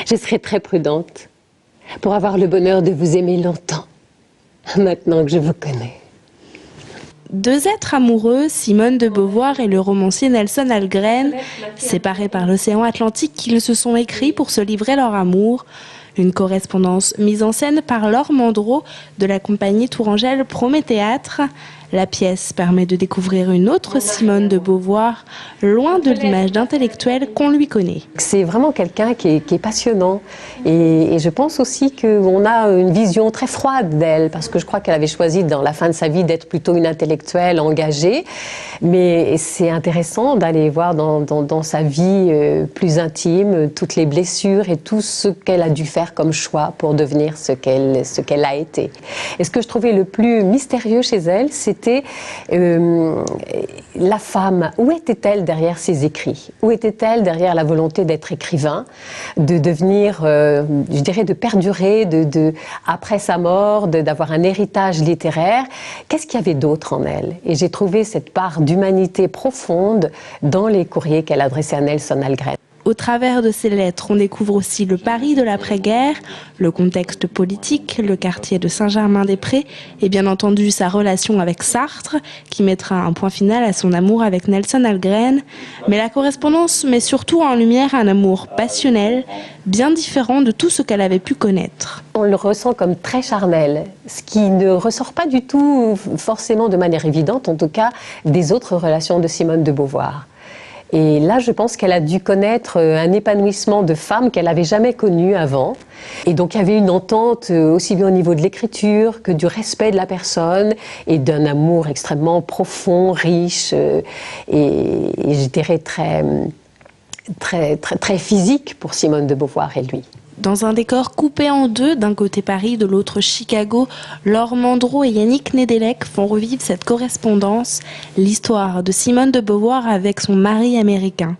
Je serai très prudente pour avoir le bonheur de vous aimer longtemps, maintenant que je vous connais. Deux êtres amoureux, Simone de Beauvoir et le romancier Nelson Algren, séparés par l'océan Atlantique, ils se sont écrits pour se livrer leur amour. Une correspondance mise en scène par Laure Mandreau de la compagnie Tourangelle Prométhéâtre. La pièce permet de découvrir une autre Simone de Beauvoir, loin de l'image d'intellectuelle qu'on lui connaît. C'est vraiment quelqu'un qui est passionnant et je pense aussi qu'on a une vision très froide d'elle parce que je crois qu'elle avait choisi dans la fin de sa vie d'être plutôt une intellectuelle engagée, mais c'est intéressant d'aller voir dans sa vie plus intime toutes les blessures et tout ce qu'elle a dû faire comme choix pour devenir ce qu'elle a été. Et ce que je trouvais le plus mystérieux chez elle, c'était la femme. Où était-elle derrière ses écrits? Où était-elle derrière la volonté d'être écrivain, de devenir, je dirais, de perdurer après sa mort, d'avoir un héritage littéraire? Qu'est-ce qu'il y avait d'autre en elle? Et j'ai trouvé cette part d'humanité profonde dans les courriers qu'elle adressait à Nelson Algren. Au travers de ces lettres, on découvre aussi le Paris de l'après-guerre, le contexte politique, le quartier de Saint-Germain-des-Prés et bien entendu sa relation avec Sartre, qui mettra un point final à son amour avec Nelson Algren. Mais la correspondance met surtout en lumière un amour passionnel, bien différent de tout ce qu'elle avait pu connaître. On le ressent comme très charnel, ce qui ne ressort pas du tout forcément de manière évidente, en tout cas, des autres relations de Simone de Beauvoir. Et là, je pense qu'elle a dû connaître un épanouissement de femme qu'elle n'avait jamais connu avant. Et donc, il y avait une entente aussi bien au niveau de l'écriture que du respect de la personne et d'un amour extrêmement profond, riche et je dirais très physique pour Simone de Beauvoir et lui. Dans un décor coupé en deux, d'un côté Paris, de l'autre Chicago, Laure Mandreau et Yannick Nedelec font revivre cette correspondance, l'histoire de Simone de Beauvoir avec son mari américain.